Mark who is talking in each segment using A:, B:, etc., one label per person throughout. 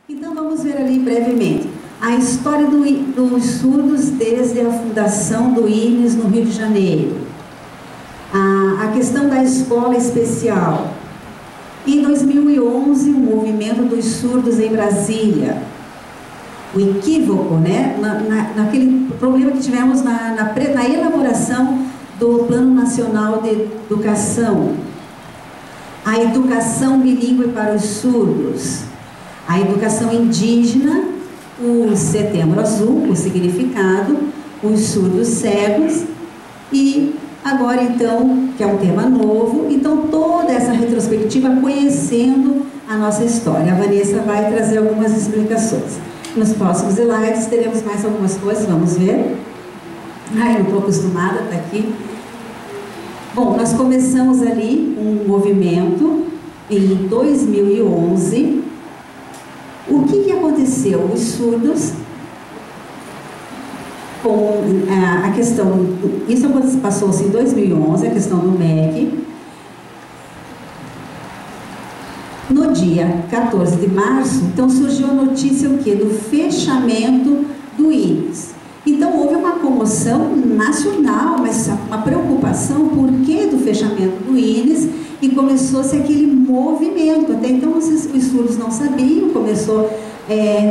A: Então vamos ver ali brevemente a história dos surdos desde a fundação do INES no Rio de Janeiro, a questão da escola especial. Em 2011, o movimento dos surdos em Brasília, o equívoco, né, naquele problema que tivemos na elaboração do Plano Nacional de Educação, a educação bilíngue para os surdos, a educação indígena, o Setembro Azul, o significado, os surdos cegos e agora então, que é um tema novo, então toda essa retrospectiva conhecendo a nossa história. A Vanessa vai trazer algumas explicações. Nos próximos slides teremos mais algumas coisas, vamos ver. Ai, não estou acostumada a estar aqui. Bom, nós começamos ali um movimento em 2011. O que aconteceu? Os surdos, com a questão, isso passou-se em 2011, a questão do MEC. No dia 14 de março, então surgiu a notícia o quê? Do fechamento do INES. Então houve uma comoção nacional, mas uma preocupação por que do fechamento do INES, e começou-se aquele movimento. Até então os surdos não sabiam, começou,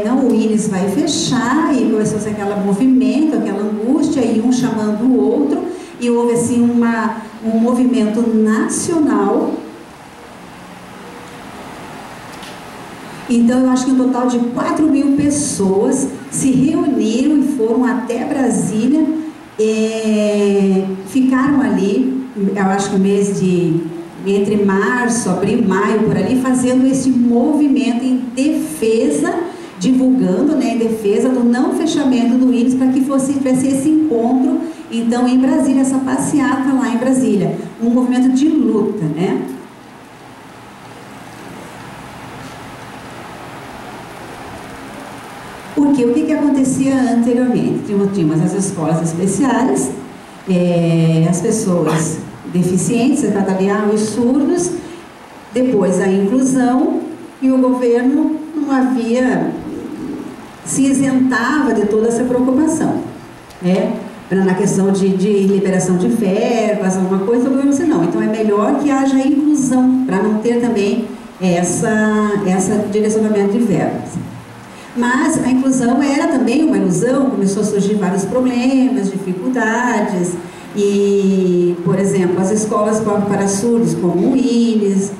A: não, o INES vai fechar, e começou-se aquele movimento, aquela angústia, e um chamando o outro, e houve assim um movimento nacional. Então eu acho que um total de 4.000 pessoas se reuniram e foram até Brasília, ficaram ali, eu acho que o mês entre março, abril, maio, por ali, fazendo esse movimento em defesa, divulgando, né, em defesa do não fechamento do INES, para que tivesse esse encontro, então, em Brasília, essa passeata lá em Brasília, um movimento de luta, né? Porque o que acontecia anteriormente? Tínhamos as escolas especiais, as pessoas deficientes, os surdos, depois a inclusão, e o governo não havia, se isentava de toda essa preocupação, né? Na questão de liberação de verbas, alguma coisa, o governo disse não, então é melhor que haja inclusão, para não ter também essa direcionamento de verbas. Mas a inclusão era também uma ilusão, começou a surgir vários problemas, dificuldades, e, por exemplo, as escolas para surdos, como o INES,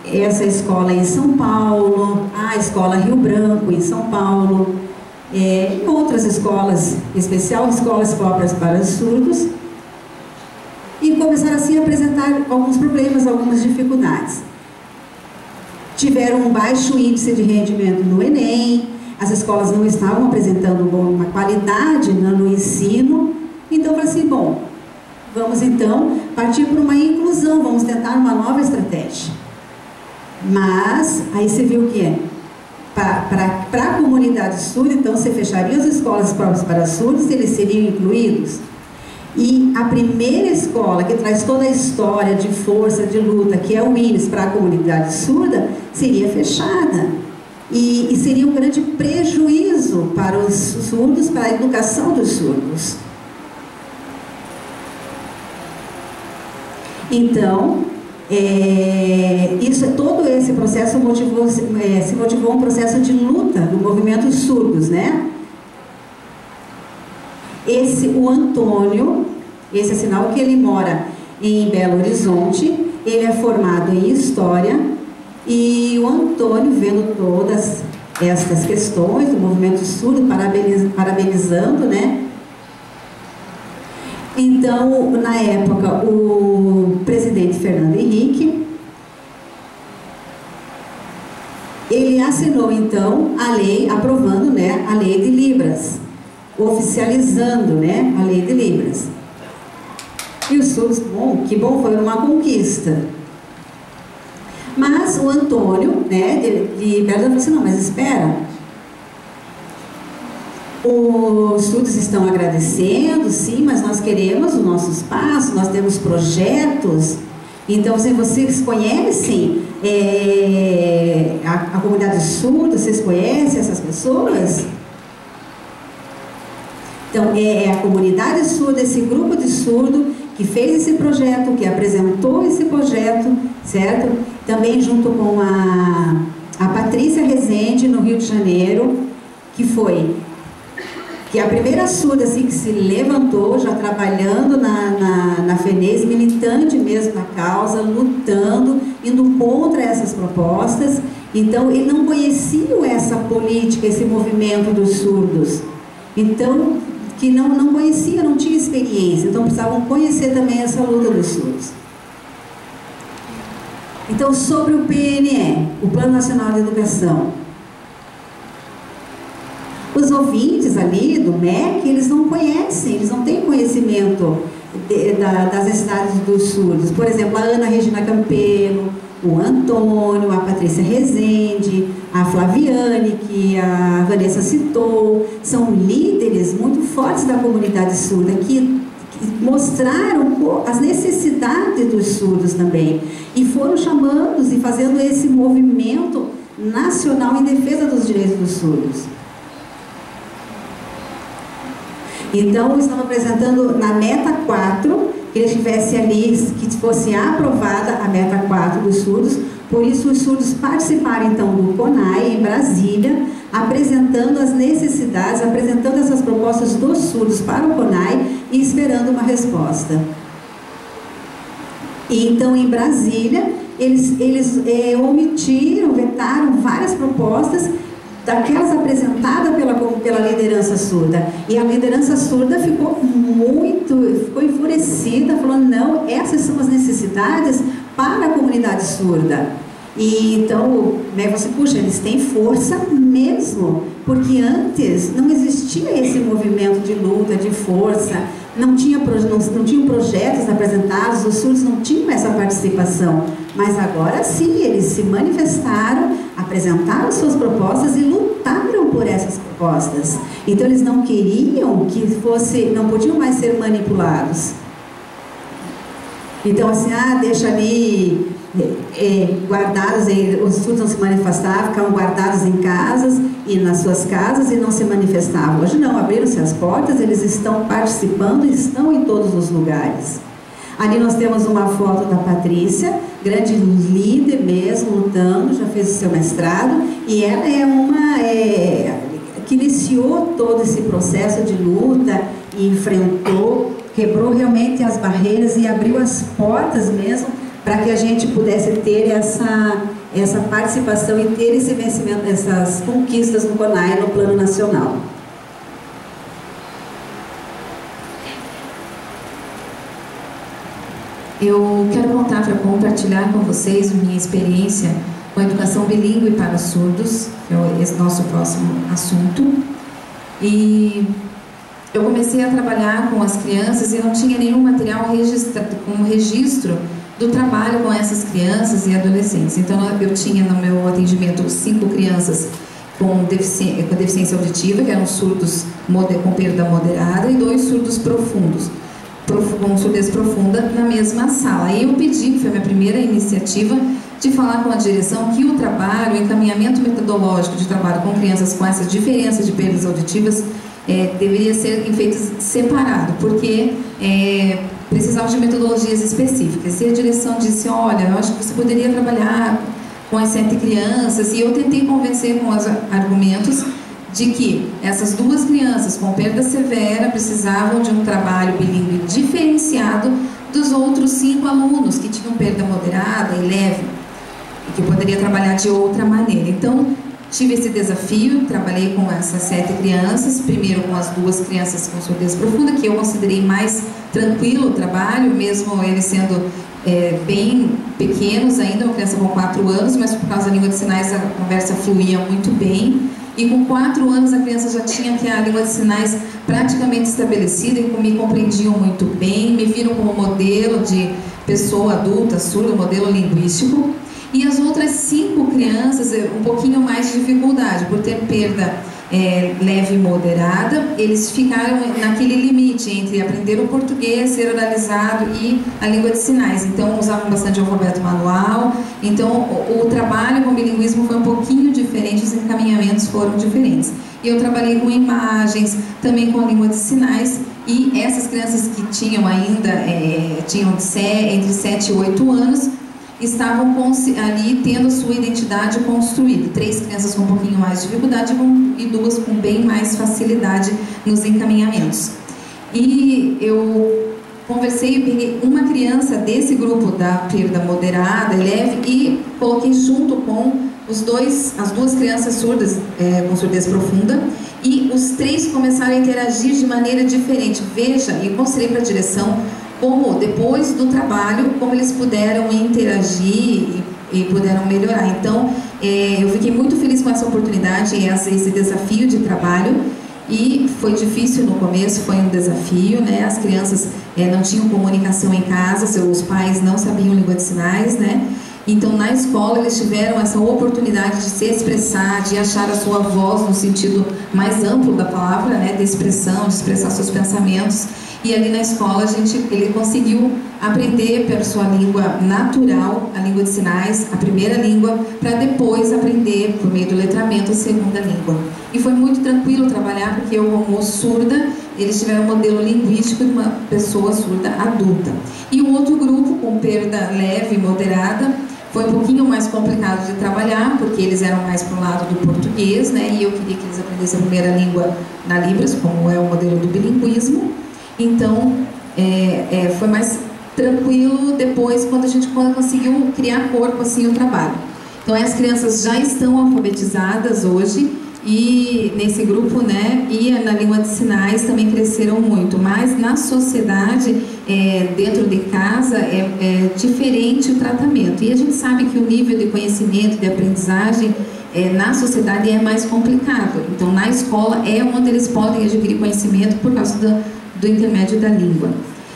A: essa escola em São Paulo, a escola Rio Branco em São Paulo, e outras escolas especiais, escolas próprias para surdos, e começaram assim a apresentar alguns problemas, algumas dificuldades. Tiveram um baixo índice de rendimento no Enem, as escolas não estavam apresentando uma qualidade no ensino, então eu falei assim, bom, vamos então partir para uma inclusão, vamos tentar uma nova estratégia. Mas, aí você viu que para a comunidade surda, então você fecharia as escolas próprias para surdos, eles seriam incluídos. E a primeira escola que traz toda a história de força, de luta, que é o INES para a comunidade surda, seria fechada. E seria um grande prejuízo para os surdos, para a educação dos surdos. Então, todo esse processo se motivou um processo de luta no movimento surdos, né? O Antônio, esse é sinal que ele mora em Belo Horizonte, ele é formado em História, e o Antônio, vendo todas estas questões do movimento surdo, parabenizando, né? Então, na época, o presidente Fernando Henrique, ele assinou, então, a lei, aprovando, né, a lei de Libras, oficializando, né, a lei de Libras. E os surdos, bom, que bom, foi uma conquista. Mas o Antônio, né, de Belo falou assim, não, mas espera, os surdos estão agradecendo, sim, mas nós queremos o nosso espaço, nós temos projetos, Então, se vocês conhecem a comunidade surda, vocês conhecem essas pessoas? Então, é a comunidade surda, esse grupo de surdo que fez esse projeto, que apresentou esse projeto, certo? Também junto com a Patrícia Rezende, no Rio de Janeiro, que a primeira surda assim, que se levantou, já trabalhando na FENES, militante mesmo na causa, lutando, indo contra essas propostas. Então, eles não conheciam essa política, esse movimento dos surdos. Então, que não conhecia, não tinha experiência. Então, precisavam conhecer também essa luta dos surdos. Então, sobre o PNE, o Plano Nacional de Educação. Os ouvintes ali do MEC, eles não conhecem, eles não têm conhecimento das necessidades dos surdos. Por exemplo, a Ana Regina Campelo, o Antônio, a Patrícia Rezende, a Flaviane, que a Vanessa citou, são líderes muito fortes da comunidade surda, que mostraram as necessidades dos surdos também, e foram chamando e fazendo esse movimento nacional em defesa dos direitos dos surdos. Então, estamos apresentando na meta 4, que ele estivesse ali, que fosse aprovada a meta 4 dos surdos. Por isso, os surdos participaram, então, do CONAI, em Brasília, apresentando as necessidades, apresentando essas propostas dos surdos para o CONAI e esperando uma resposta. E, então, em Brasília, eles omitiram, vetaram várias propostas daquelas apresentadas pela liderança surda. E a liderança surda ficou enfurecida, falando, não, essas são as necessidades para a comunidade surda. E então, né, você, puxa, eles têm força mesmo, porque antes não existia esse movimento de luta, de força, não tinham projetos apresentados, os surdos não tinham essa participação. Mas agora sim, eles se manifestaram, apresentaram suas propostas e lutaram por essas propostas. Então eles não queriam que não podiam mais ser manipulados. Então assim, deixa ali guardados, os surdos não se manifestavam, ficavam guardados em casas e nas suas casas e não se manifestavam. Hoje não, abriram-se as portas, eles estão participando e estão em todos os lugares. Ali nós temos uma foto da Patrícia, grande líder mesmo, lutando, já fez o seu mestrado, e ela é uma que iniciou todo esse processo de luta e enfrentou, quebrou realmente as barreiras e abriu as portas mesmo para que a gente pudesse ter essa participação e ter esse vencimento, essas conquistas no CONAI, no plano nacional.
B: Eu quero contar para compartilhar com vocês minha experiência com a educação bilíngue para surdos, que é esse nosso próximo assunto. E eu comecei a trabalhar com as crianças e não tinha nenhum material com registro do trabalho com essas crianças e adolescentes. Então eu tinha no meu atendimento 5 crianças com deficiência auditiva, que eram surdos com perda moderada, e 2 surdos profundos, com surdez profunda, na mesma sala. Aí eu pedi, que foi a minha primeira iniciativa, de falar com a direção que o trabalho, o encaminhamento metodológico de trabalho com crianças com essas diferenças de perdas auditivas deveria ser feito separado, porque precisava de metodologias específicas. E a direção disse, olha, eu acho que você poderia trabalhar com as 7 crianças, e eu tentei convencer com os argumentos de que essas 2 crianças com perda severa precisavam de um trabalho bilíngue diferenciado dos outros 5 alunos que tinham perda moderada e leve, e que poderia trabalhar de outra maneira. Então, tive esse desafio, trabalhei com essas 7 crianças, primeiro com as 2 crianças com surdez profunda, que eu considerei mais tranquilo o trabalho, mesmo eles sendo bem pequenos ainda, uma criança com 4 anos, mas por causa da língua de sinais a conversa fluía muito bem. E com 4 anos a criança já tinha a língua de sinais praticamente estabelecida e me compreendiam muito bem, me viram como modelo de pessoa adulta, surda, modelo linguístico. E as outras 5 crianças, um pouquinho mais de dificuldade, por ter perda leve e moderada, eles ficaram naquele limite entre aprender o português, ser oralizado e a língua de sinais. Então usavam bastante o alfabeto manual. Então o trabalho com bilinguismo foi um pouquinho diferente, os encaminhamentos foram diferentes. Eu trabalhei com imagens, também com a língua de sinais, e essas crianças que tinham ainda, tinham entre 7 e 8 anos, estavam ali tendo a sua identidade construída. 3 crianças com um pouquinho mais de dificuldade e 2 com bem mais facilidade nos encaminhamentos. E eu conversei, peguei uma criança desse grupo da perda moderada, leve, e coloquei junto com as 2 crianças surdas, com surdez profunda, e os 3 começaram a interagir de maneira diferente. Veja, e mostrei para a direção como depois do trabalho, como eles puderam interagir e puderam melhorar. Então, eu fiquei muito feliz com essa oportunidade, esse desafio de trabalho. E foi difícil no começo, foi um desafio, né? As crianças não tinham comunicação em casa, seus pais não sabiam língua de sinais, né? Então, na escola, eles tiveram essa oportunidade de se expressar, de achar a sua voz no sentido mais amplo da palavra, né? De expressão, de expressar seus pensamentos. E ali na escola, ele conseguiu aprender pela sua língua natural, a língua de sinais, a primeira língua, para depois aprender, por meio do letramento, a segunda língua. E foi muito tranquilo trabalhar, porque eu, como surda, eles tiveram um modelo linguístico de uma pessoa surda adulta. E o outro grupo, com perda leve e moderada, foi um pouquinho mais complicado de trabalhar, porque eles eram mais para o lado do português, né? E eu queria que eles aprendessem a primeira língua na Libras, como é o modelo do bilinguismo. Então, foi mais tranquilo depois, quando a gente conseguiu criar corpo, assim, o trabalho. Então, as crianças já estão alfabetizadas hoje, e nesse grupo, né, e na língua de sinais também cresceram muito, mas na sociedade, dentro de casa, é diferente o tratamento. E a gente sabe que o nível de conhecimento, de aprendizagem, na sociedade é mais complicado. Então, na escola é onde eles podem adquirir conhecimento por causa do intermédio da língua.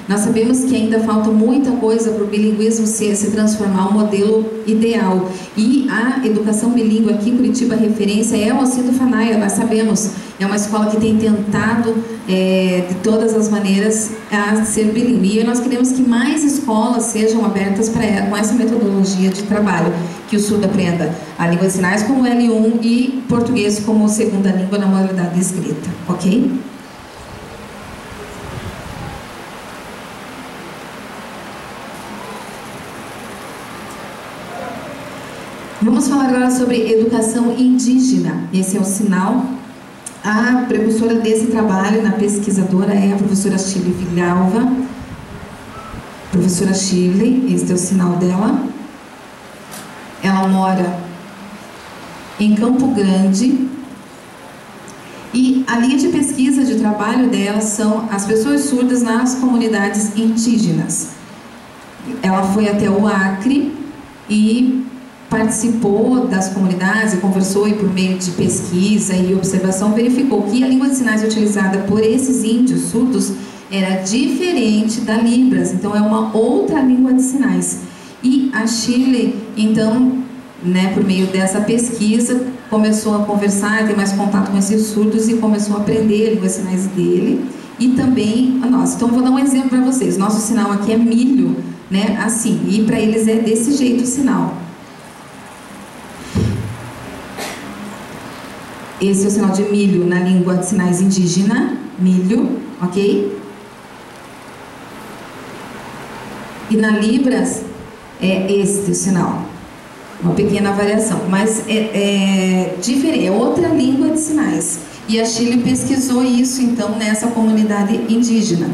B: Nós sabemos que ainda falta muita coisa para o bilinguismo se transformar um modelo ideal. E a educação bilíngue aqui em Curitiba, a referência é o Alcindo Fanaia, nós sabemos. É uma escola que tem tentado, de todas as maneiras, a ser bilíngue. E nós queremos que mais escolas sejam abertas com essa metodologia de trabalho, que o surdo aprenda a língua de sinais como L1 e português como segunda língua na modalidade escrita, ok? Vamos falar agora sobre educação indígena. Esse é o sinal. A precursora desse trabalho, na pesquisadora, é a professora Shirley Villalva. Professora Shirley, este é o sinal dela. Ela mora em Campo Grande. E a linha de pesquisa de trabalho dela são as pessoas surdas nas comunidades indígenas. Ela foi até o Acre e participou das comunidades e conversou, e por meio de pesquisa e observação verificou que a língua de sinais utilizada por esses índios surdos era diferente da Libras, então é uma outra língua de sinais. E a Shirley, então, né, por meio dessa pesquisa, começou a conversar, ter mais contato com esses surdos e começou a aprender a língua de sinais dele e também a nossa. Então, vou dar um exemplo para vocês. Nosso sinal aqui é milho, né, assim, e para eles é desse jeito o sinal. Esse é o sinal de milho na língua de sinais indígena, milho, ok? E na Libras é este o sinal, uma pequena variação, mas é diferente, é outra língua de sinais. E a Shirley pesquisou isso, então, nessa comunidade indígena.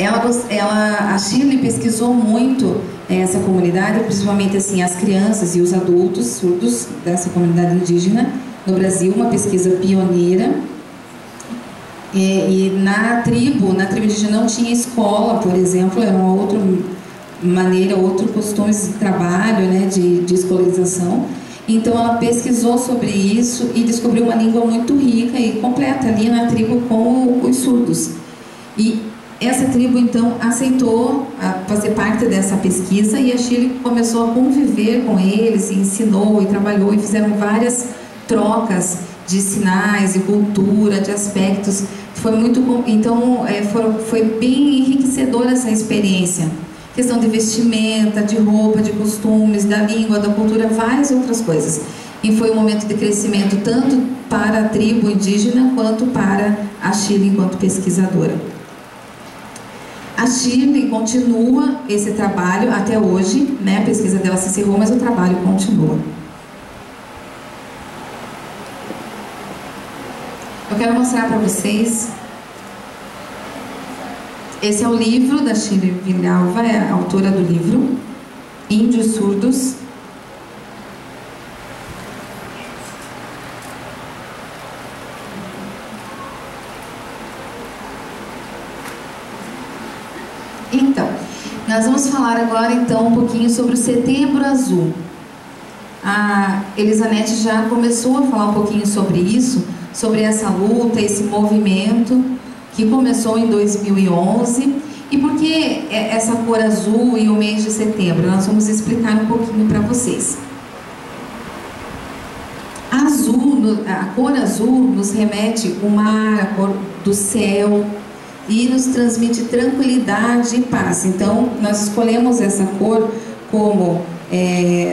B: A Shirley pesquisou muito essa comunidade, principalmente assim, as crianças e os adultos surdos dessa comunidade indígena no Brasil, uma pesquisa pioneira. E na tribo indígena não tinha escola, por exemplo, era uma outra maneira, outro costume de trabalho, né, de escolarização. Então ela pesquisou sobre isso e descobriu uma língua muito rica e completa ali na tribo com os surdos. E essa tribo então aceitou fazer parte dessa pesquisa e a Shirley começou a conviver com eles, e ensinou e trabalhou, e fizeram várias trocas de sinais, de cultura, de aspectos. Foi muito, então foi bem enriquecedora essa experiência. Questão de vestimenta, de roupa, de costumes, da língua, da cultura, várias outras coisas. E foi um momento de crescimento tanto para a tribo indígena quanto para a Shirley enquanto pesquisadora. A Shirley continua esse trabalho até hoje, né? A pesquisa dela se encerrou, mas o trabalho continua. Eu quero mostrar para vocês. Esse é o livro da Shirley Villalva, é a autora do livro, Índios Surdos. Então, nós vamos falar agora então um pouquinho sobre o Setembro Azul. A Elisanete já começou a falar um pouquinho sobre isso, sobre essa luta, esse movimento que começou em 2011. E por que essa cor azul e o mês de setembro? Nós vamos explicar um pouquinho para vocês. A cor azul nos remete ao mar, a cor do céu, e nos transmite tranquilidade e paz. Então, nós escolhemos essa cor como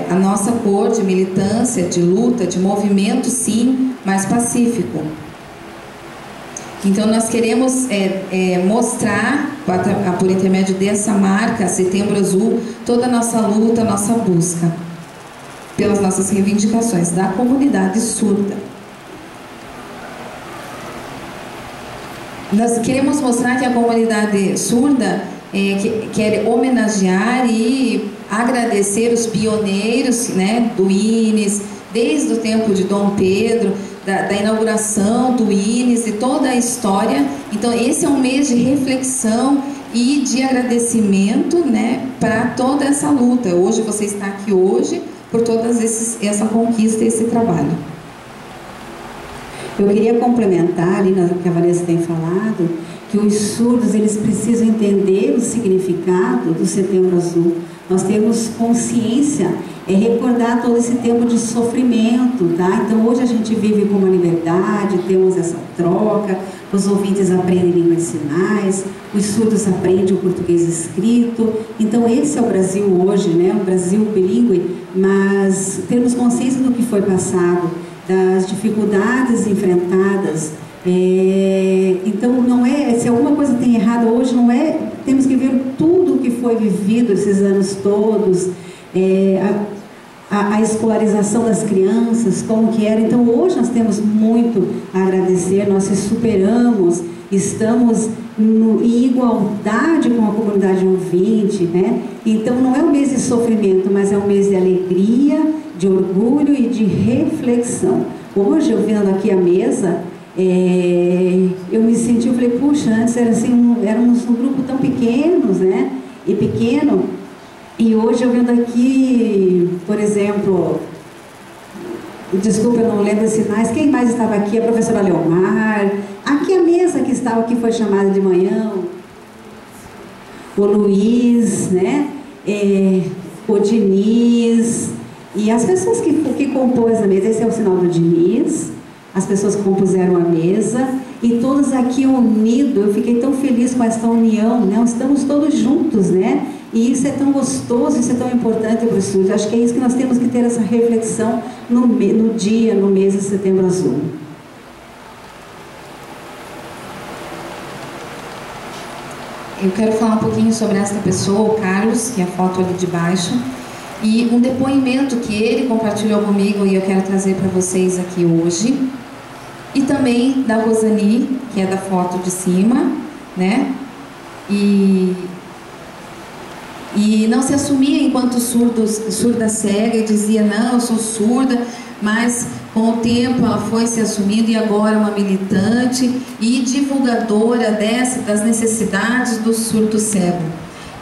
B: a nossa cor de militância, de luta, de movimento, sim, mas pacífico. Então, nós queremos mostrar, por intermédio dessa marca, Setembro Azul, toda a nossa luta, a nossa busca pelas nossas reivindicações da comunidade surda. Nós queremos mostrar que a comunidade surda quer homenagear e agradecer os pioneiros, né, do INES, desde o tempo de Dom Pedro, da inauguração do INES e toda a história. Então, esse é um mês de reflexão e de agradecimento, né, para toda essa luta. Hoje você está aqui hoje por toda essa conquista e esse trabalho.
A: Eu queria complementar ali no que a Vanessa tem falado, que os surdos eles precisam entender o significado do Setembro Azul. Nós temos consciência, recordar todo esse tempo de sofrimento, tá? Então hoje a gente vive com uma liberdade, temos essa troca, os ouvintes aprendem língua de sinais, os surdos aprendem o português escrito. Então esse é o Brasil hoje, né? O Brasil bilíngue, mas temos consciência do que foi passado, das dificuldades enfrentadas. Então não se alguma coisa tem errado hoje, temos que ver tudo o que foi vivido esses anos todos, a escolarização das crianças, como que era. Então hoje nós temos muito a agradecer, nós se superamos, estamos em igualdade com a comunidade ouvinte, né? Então não é um mês de sofrimento, mas é um mês de alegria, de orgulho e de reflexão. Hoje, eu vendo aqui a mesa, eu me senti, eu falei, puxa, antes era assim, éramos um grupo tão pequenos, né? E hoje eu vendo aqui, por exemplo, desculpa, eu não lembro os sinais, quem mais estava aqui? A professora Leomar, aqui a mesa que estava aqui foi chamada de manhã, o Luiz, né? O Diniz, e as pessoas que compôs a mesa. Esse é o sinal do Diniz, as pessoas que compuseram a mesa, e todos aqui unidos. Eu fiquei tão feliz com essa união, né? Estamos todos juntos, né? E isso é tão gostoso, isso é tão importante para o estudo. Acho que é isso que nós temos que ter, essa reflexão no mês de Setembro Azul.
B: Eu quero falar um pouquinho sobre essa pessoa, o Carlos, que é a foto ali de baixo, e um depoimento que ele compartilhou comigo e eu quero trazer para vocês aqui hoje. E também da Rosani, que é da foto de cima, né? E não se assumia enquanto surda cega, e dizia, não, eu sou surda, mas com o tempo ela foi se assumindo e agora é uma militante e divulgadora das necessidades do surdo cego.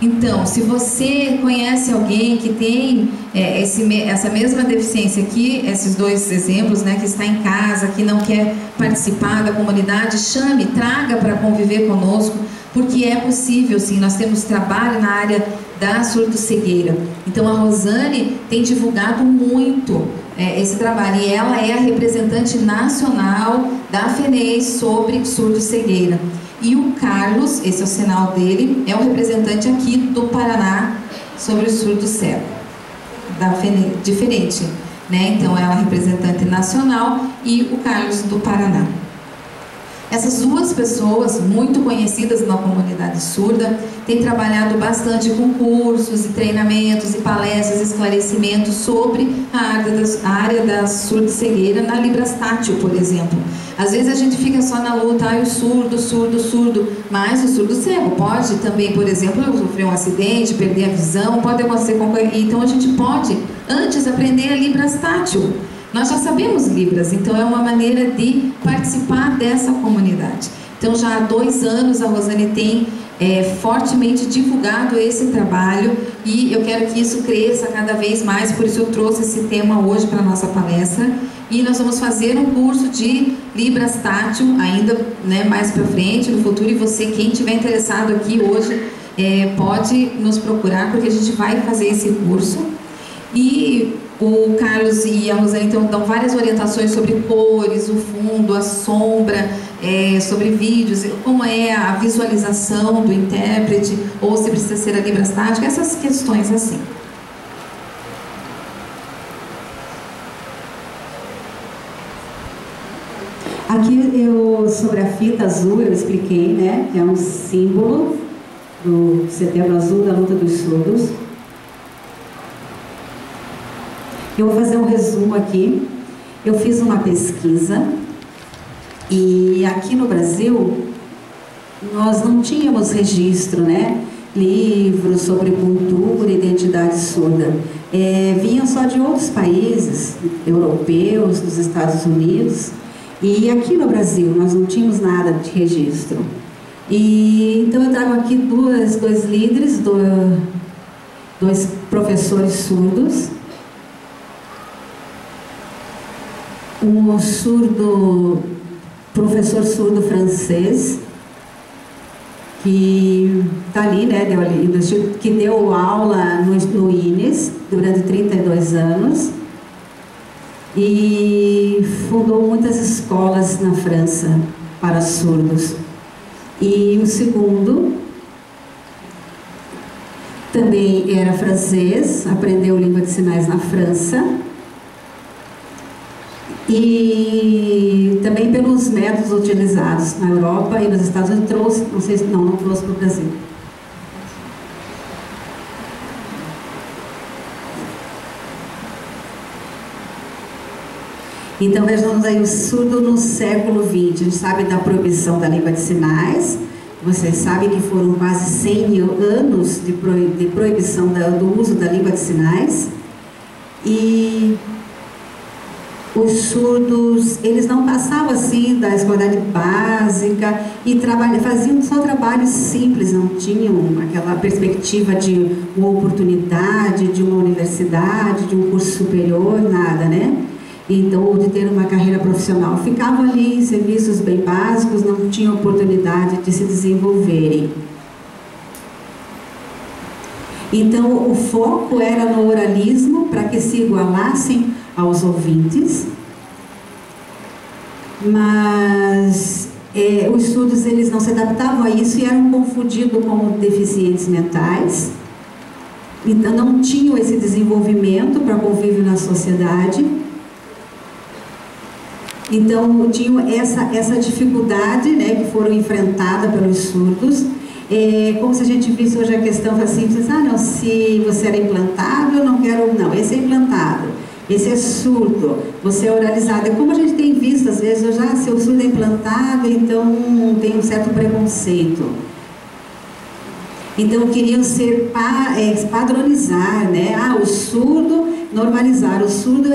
B: Então, se você conhece alguém que tem essa mesma deficiência aqui, esses dois exemplos, né, que está em casa, que não quer participar da comunidade, chame, traga para conviver conosco. porque é possível, sim, nós temos trabalho na área da surdo-cegueira. Então a Rosane tem divulgado muito esse trabalho, e ela é a representante nacional da FENEI sobre surdo-cegueira. E o Carlos, esse é o sinal dele, é o representante aqui do Paraná sobre o surdo-cego, da FENEI, diferente, né? Então ela é a representante nacional e o Carlos do Paraná. Essas duas pessoas, muito conhecidas na comunidade surda, têm trabalhado bastante com cursos e treinamentos e palestras, esclarecimentos sobre a área da surdo-cegueira na Librastátil, por exemplo. Às vezes a gente fica só na luta, o surdo, mas o surdo-cego pode também, por exemplo, sofrer um acidente, perder a visão, pode acontecer com qualquer... Então a gente pode, antes, aprender a Librastátil. Nós já sabemos Libras, então é uma maneira de participar dessa comunidade. Então já há 2 anos a Rosane tem fortemente divulgado esse trabalho, e eu quero que isso cresça cada vez mais, por isso eu trouxe esse tema hoje para a nossa palestra. E nós vamos fazer um curso de Librastátil ainda, né, mais para frente, no futuro, e você, quem estiver interessado aqui hoje, pode nos procurar, porque a gente vai fazer esse curso. E o Carlos e a Rosane então dão várias orientações sobre cores, o fundo, a sombra, sobre vídeos, como é a visualização do intérprete, ou se precisa ser a Librastática, essas questões assim.
A: Aqui sobre a fita azul eu expliquei, né, que é um símbolo do Setembro Azul da luta dos surdos. Eu vou fazer um resumo aqui. Eu fiz uma pesquisa e aqui no Brasil nós não tínhamos registro, né? Livros sobre cultura e identidade surda. Vinham só de outros países europeus, dos Estados Unidos. E aqui no Brasil nós não tínhamos nada de registro. E então eu trago aqui dois líderes, dois professores surdos. Um professor surdo francês, que está ali, né, que deu aula no INES durante 32 anos e fundou muitas escolas na França para surdos. E o segundo também era francês, aprendeu língua de sinais na França, e também pelos métodos utilizados na Europa e nos Estados Unidos. Trouxe, não sei se não trouxe para o Brasil. Então vejamos aí o surdo no século XX. A gente sabe da proibição da língua de sinais. Vocês sabem que foram quase 100 anos de proibição do uso da língua de sinais. E os surdos, eles não passavam assim da escolaridade básica e faziam só trabalhos simples, não tinham aquela perspectiva de uma oportunidade, de uma universidade, de um curso superior, nada, né? Então, ou de ter uma carreira profissional. Ficavam ali em serviços bem básicos, não tinham oportunidade de se desenvolverem. Então, o foco era no oralismo, para que se igualassem aos ouvintes, mas os surdos eles não se adaptavam a isso e eram confundidos como deficientes mentais, então não tinham esse desenvolvimento para convívio na sociedade, então tinham essa dificuldade, né, que foram enfrentadas pelos surdos. Como se a gente visse hoje a questão assim, não, se você era implantado, eu não quero, não, esse é implantado, esse é surdo, você é oralizado. Como a gente tem visto, às vezes, se o surdo é implantado, então tem um certo preconceito. Então queriam padronizar, né? O surdo, normalizar. O surdo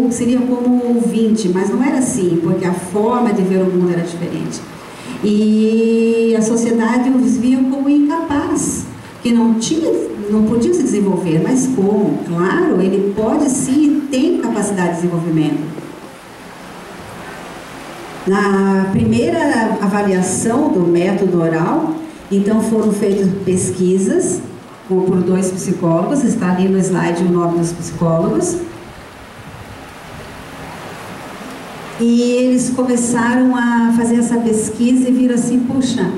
A: seria como ouvinte, mas não era assim, porque a forma de ver o mundo era diferente. E a sociedade os via como incapaz, que não podia se desenvolver. Mas como? Claro, ele pode sim, tem capacidade de desenvolvimento. Na primeira avaliação do método oral, então foram feitas pesquisas por 2 psicólogos, está ali no slide o nome dos psicólogos, e eles começaram a fazer essa pesquisa e viram assim, puxa,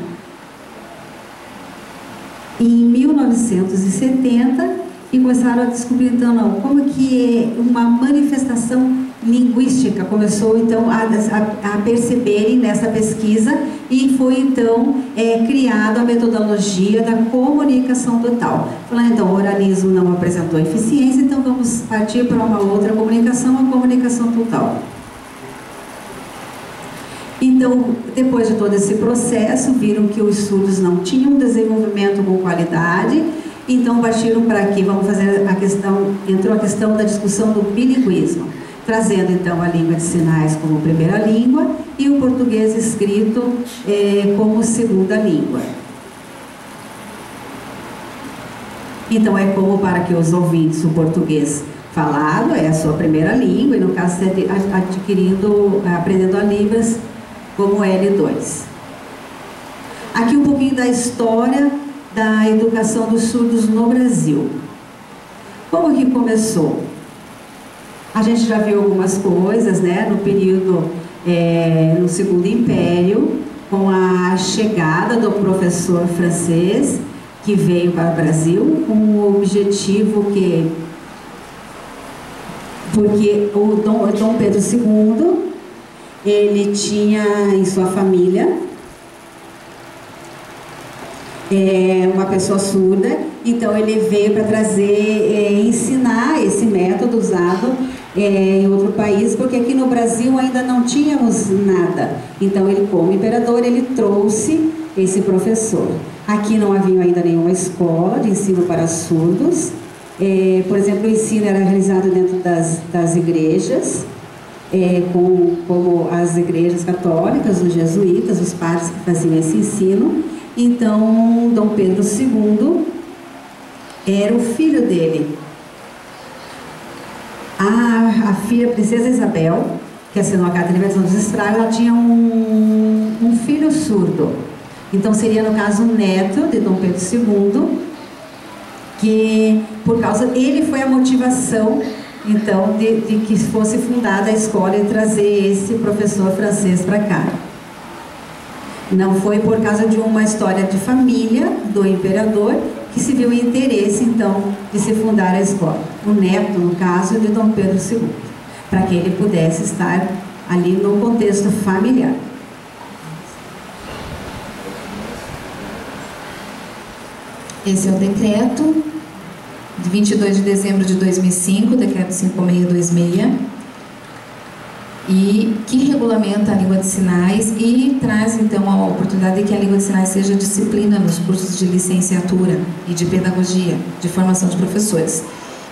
A: em 1970, e começaram a descobrir então, não, como que uma manifestação linguística começou então a perceberem nessa pesquisa, e foi então criada a metodologia da comunicação total. Falando, então, o oralismo não apresentou eficiência, então vamos partir para uma outra comunicação, a comunicação total. Então, depois de todo esse processo, viram que os surdos não tinham desenvolvimento com qualidade, então partiram para aqui, vamos fazer a questão, entrou a questão da discussão do bilinguismo, trazendo então a língua de sinais como primeira língua e o português escrito como segunda língua. Então é como para que os ouvintes, o português falado é a sua primeira língua, e no caso você aprendendo a Libras como L2. Aqui um pouquinho da história da educação dos surdos no Brasil. Como que começou? A gente já viu algumas coisas, né, no período, no Segundo Império, com a chegada do professor francês, que veio para o Brasil, com o objetivo porque o Dom Pedro II, ele tinha em sua família uma pessoa surda, então ele veio para trazer, ensinar esse método usado em outro país, porque aqui no Brasil ainda não tínhamos nada. Então ele, como imperador, ele trouxe esse professor. Aqui não havia ainda nenhuma escola de ensino para surdos. Por exemplo, o ensino era realizado dentro das igrejas, como as igrejas católicas, os jesuítas, os padres que faziam esse ensino. Então, Dom Pedro II era o filho dele. A filha, a princesa Isabel, que assinou a Carta de Libertação dos Escravos, ela tinha um filho surdo. Então, seria, no caso, o neto de Dom Pedro II, que, por causa, ele foi a motivação, então, de que fosse fundada a escola e trazer esse professor francês para cá. Não foi por causa de uma história de família do imperador que se viu interesse, então, de se fundar a escola. O neto, no caso, de Dom Pedro II, para que ele pudesse estar ali no contexto familiar.
B: Esse é o decreto de 22 de dezembro de 2005, decreto 5626, e que regulamenta a língua de sinais e traz então a oportunidade de que a língua de sinais seja disciplina nos cursos de licenciatura e de pedagogia, de formação de professores.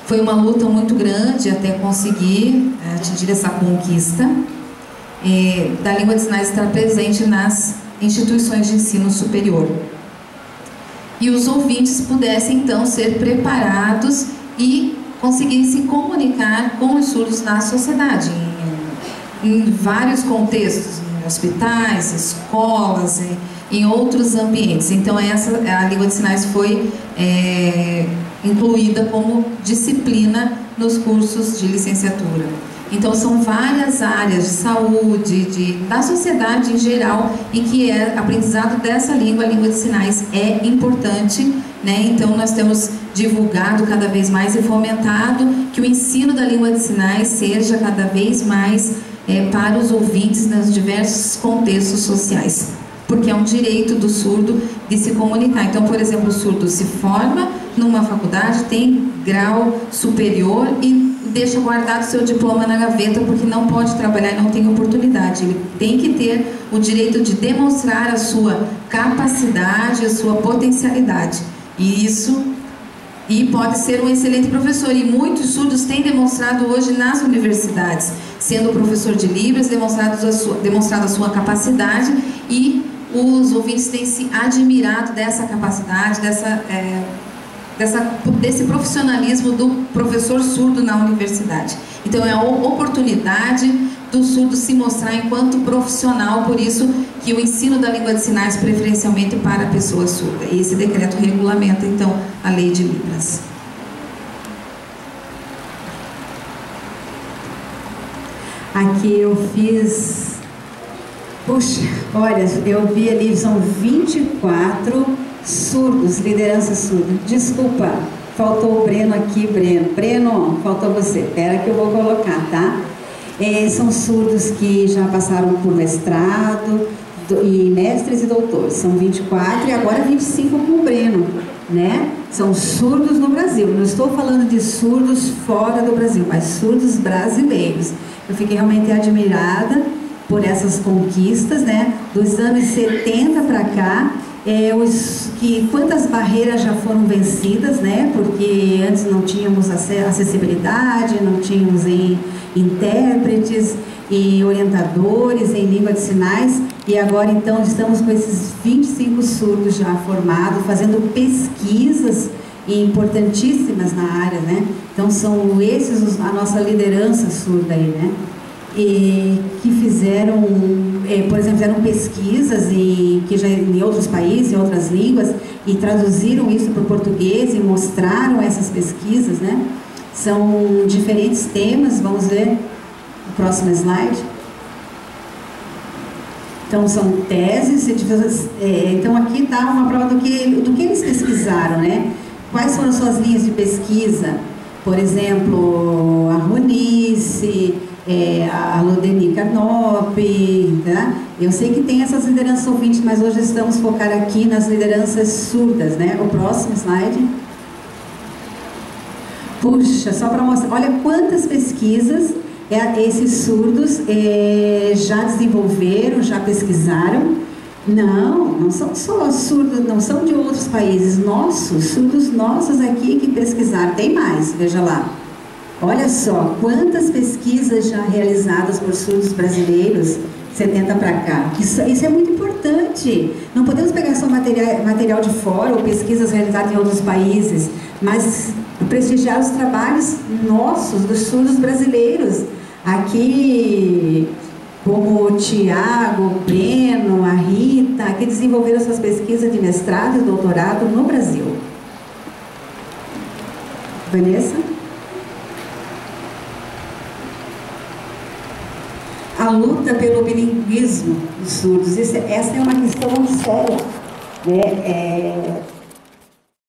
B: Foi uma luta muito grande até conseguir atingir essa conquista da língua de sinais estar presente nas instituições de ensino superior. E os ouvintes pudessem então ser preparados e conseguirem se comunicar com os surdos na sociedade, em vários contextos, em hospitais, escolas, em outros ambientes. Então a língua de sinais foi incluída como disciplina nos cursos de licenciatura. Então são várias áreas de saúde, da sociedade em geral, em que o aprendizado dessa língua, a língua de sinais, é importante, né? Então nós temos divulgado cada vez mais e fomentado que o ensino da língua de sinais seja cada vez mais para os ouvintes nos diversos contextos sociais, porque é um direito do surdo de se comunicar. Então, por exemplo, o surdo se forma numa faculdade, tem grau superior e deixa guardado seu diploma na gaveta porque não pode trabalhar e não tem oportunidade. Ele tem que ter o direito de demonstrar a sua capacidade, a sua potencialidade. E pode ser um excelente professor, e muitos surdos têm demonstrado hoje nas universidades, sendo professor de Libras, demonstrado a sua capacidade, e os ouvintes têm se admirado dessa capacidade, desse profissionalismo do professor surdo na universidade. Então é uma oportunidade do surdo se mostrar enquanto profissional, por isso que o ensino da língua de sinais preferencialmente para a pessoa surda. E esse decreto regulamenta, então, a lei de Libras.
A: Aqui eu fiz... Puxa, olha, eu vi ali, são 24 surdos, liderança surda. Desculpa, faltou o Breno aqui, Breno, faltou você. Espera que eu vou colocar, tá? São surdos que já passaram por mestrado, e mestres e doutores. São 24 e agora 25 com o Breno, né? São surdos no Brasil. Não estou falando de surdos fora do Brasil, mas surdos brasileiros. Eu fiquei realmente admirada por essas conquistas, né? Dos anos 70 para cá, quantas barreiras já foram vencidas, né? Porque antes não tínhamos acessibilidade, não tínhamos intérpretes e orientadores em língua de sinais, e agora então estamos com esses 25 surdos já formados, fazendo pesquisas importantíssimas na área, né? Então são esses a nossa liderança surda aí, né? E que fizeram, por exemplo, fizeram pesquisas que já em outros países, em outras línguas, e traduziram isso para o português e mostraram essas pesquisas, né? São diferentes temas, vamos ver o próximo slide. Então são teses, então aqui está uma prova do que eles pesquisaram, né? Quais foram as suas linhas de pesquisa? Por exemplo, a Ronice, a Ludeni Carnop, tá? Eu sei que tem essas lideranças ouvintes, mas hoje estamos focar aqui nas lideranças surdas, né? O próximo slide. Puxa, só para mostrar, olha quantas pesquisas esses surdos já desenvolveram, já pesquisaram. Não são só surdos, não são de outros países, surdos nossos aqui que pesquisaram. Tem mais, veja lá. Olha só, quantas pesquisas já realizadas por surdos brasileiros, 70 para cá. Isso é muito importante. Não podemos pegar só material de fora ou pesquisas realizadas em outros países, mas prestigiar os trabalhos nossos, dos surdos brasileiros. Aqui, como o Tiago, o Breno, a Rita, que desenvolveram suas pesquisas de mestrado e doutorado no Brasil. Vanessa? A luta pelo bilinguismo dos surdos, essa é uma questão séria, né?